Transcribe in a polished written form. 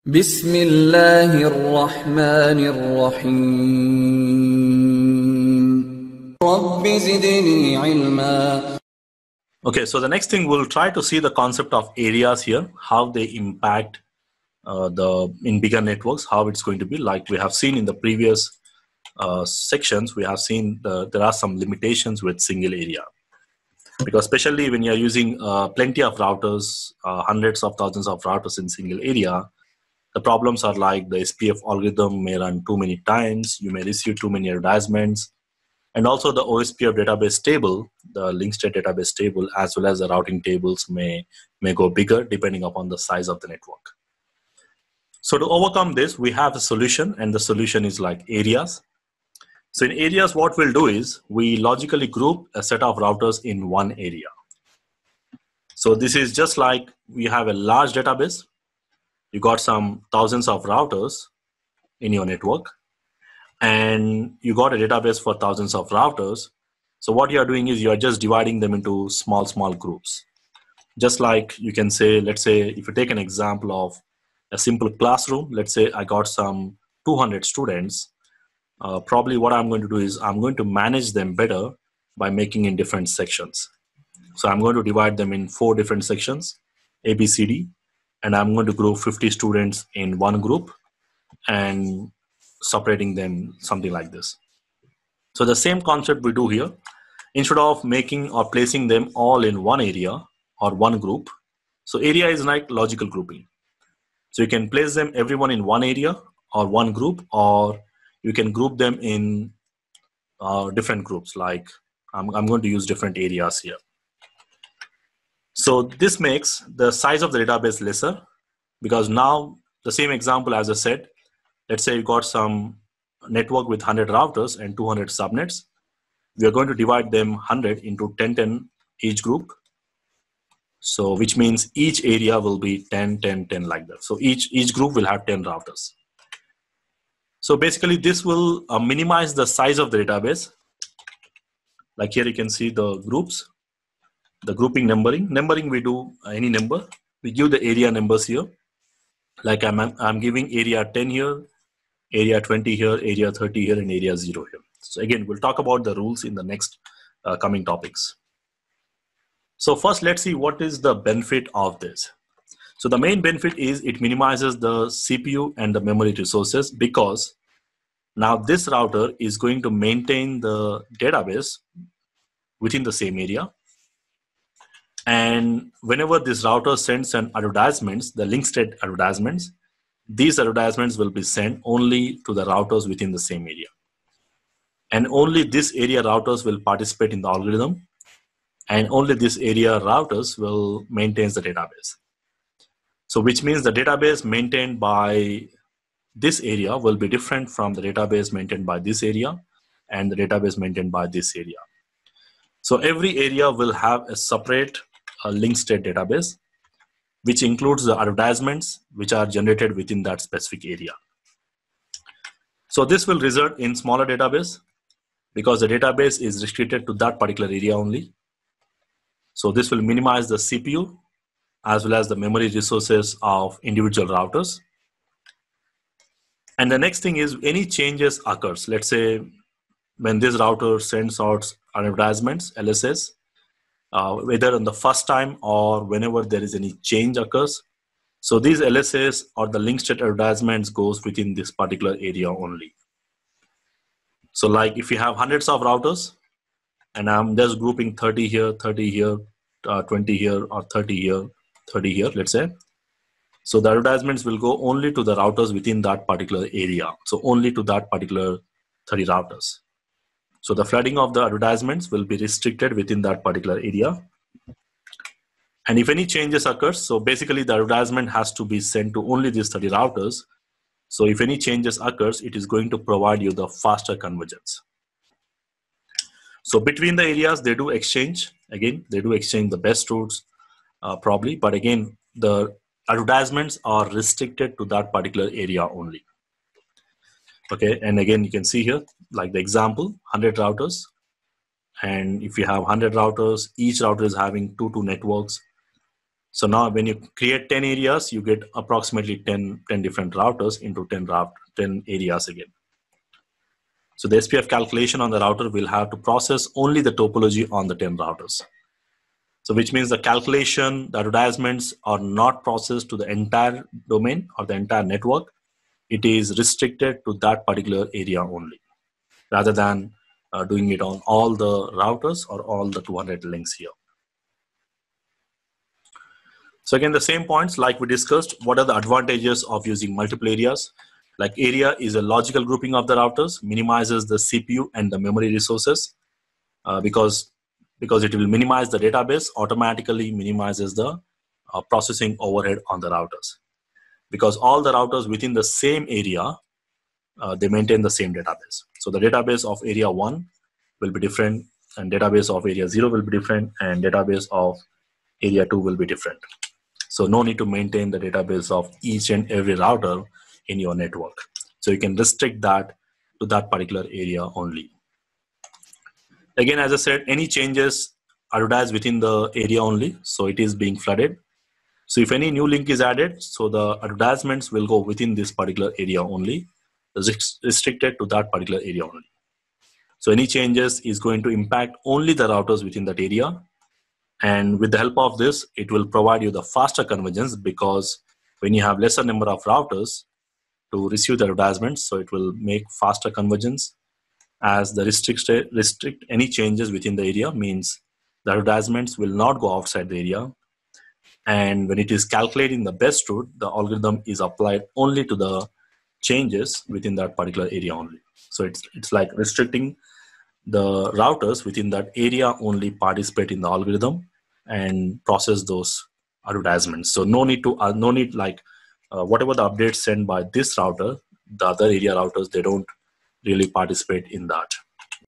بسم الله الرحمن الرحيم رب زدني علما. Okay, so the next thing we'll try to see the concept of areas here, how they impact in bigger networks, how it's going to be. Like we have seen in the previous sections, we have seen there are some limitations with single area, because especially when you're using plenty of routers, hundreds of thousands of routers in single area, the problems are like the SPF algorithm may run too many times, you may receive too many advertisements, and also the OSPF database table, the link state database table, as well as the routing tables may go bigger depending upon the size of the network. So to overcome this, we have a solution, and the solution is like areas. So in areas, what we'll do is we logically group a set of routers in one area. So this is just like we have a large database. You got some thousands of routers in your network, and you got a database for thousands of routers. So what you are doing is you are just dividing them into small groups. Just like you can say, let's say if you take an example of a simple classroom, let's say I got some 200 students. Probably what I'm going to do is I'm going to manage them better by making in different sections. So I'm going to divide them in 4 different sections, A, B, C, D, and I'm going to group 50 students in one group and separating them something like this. So the same concept we do here. Instead of making or placing them all in one area or one group, so area is like logical grouping. So you can place them everyone in one area or one group, or you can group them in different groups. Like I'm going to use different areas here. So this makes the size of the database lesser, because now the same example as I said, let's say you got some network with 100 routers and 200 subnets. We are going to divide them 100 into 10 each group. So which means each area will be 10 like that. So each group will have 10 routers. So basically this will minimize the size of the database. Like here you can see the groups, the grouping numbering. Numbering, we do any number. We give the area numbers here. Like I'm giving area 10 here, area 20 here, area 30 here, and area 0 here. So again, we'll talk about the rules in the next coming topics. So first, let's see what is the benefit of this. So the main benefit is it minimizes the CPU and the memory resources, because now this router is going to maintain the database within the same area. And whenever this router sends an advertisements, the link state advertisements, these advertisements will be sent only to the routers within the same area. And only this area routers will participate in the algorithm, and only this area routers will maintain the database. So which means the database maintained by this area will be different from the database maintained by this area and the database maintained by this area. So every area will have a separate link state database, which includes the advertisements which are generated within that specific area. So this will result in smaller database, because the database is restricted to that particular area only. So this will minimize the CPU as well as the memory resources of individual routers. And the next thing is any changes occurs. Let's say when this router sends out advertisements, LSS, whether on the first time or whenever there is any change occurs. So these LSS or the link state advertisements goes within this particular area only. So like if you have hundreds of routers and I'm just grouping 30 here, 20 here, or 30 here, 30 here, let's say. So the advertisements will go only to the routers within that particular area. So only to that particular 30 routers. So the flooding of the advertisements will be restricted within that particular area. And if any changes occurs, so basically the advertisement has to be sent to only these 30 routers. So if any changes occurs, it is going to provide you the faster convergence. So between the areas, they do exchange. Again, they do exchange the best routes probably. But again, the advertisements are restricted to that particular area only. Okay, and again, you can see here, like the example, 100 routers. And if you have 100 routers, each router is having two networks. So now when you create 10 areas, you get approximately 10 different routers into 10 areas again. So the SPF calculation on the router will have to process only the topology on the 10 routers. So which means the calculation, the advertisements are not processed to the entire domain or the entire network. It is restricted to that particular area only, rather than doing it on all the routers or all the 200 links here. So again, the same points like we discussed. What are the advantages of using multiple areas? Like area is a logical grouping of the routers, minimizes the CPU and the memory resources because it will minimize the database, automatically minimizes the processing overhead on the routers. Because all the routers within the same area, they maintain the same database. So the database of area 1 will be different, and database of area 0 will be different, and database of area 2 will be different. So no need to maintain the database of each and every router in your network. So you can restrict that to that particular area only. Again, as I said, any changes advertised within the area only, so it is being flooded. So if any new link is added, so the advertisements will go within this particular area only, restricted to that particular area only. So any changes is going to impact only the routers within that area. And with the help of this, it will provide you the faster convergence, because when you have lesser number of routers to receive the advertisements, so it will make faster convergence, as the restrict any changes within the area means the advertisements will not go outside the area. And when it is calculating the best route, the algorithm is applied only to the changes within that particular area only. So it's like restricting the routers within that area only participate in the algorithm and process those advertisements. So no need whatever the updates sent by this router, the other area routers, they don't really participate in that.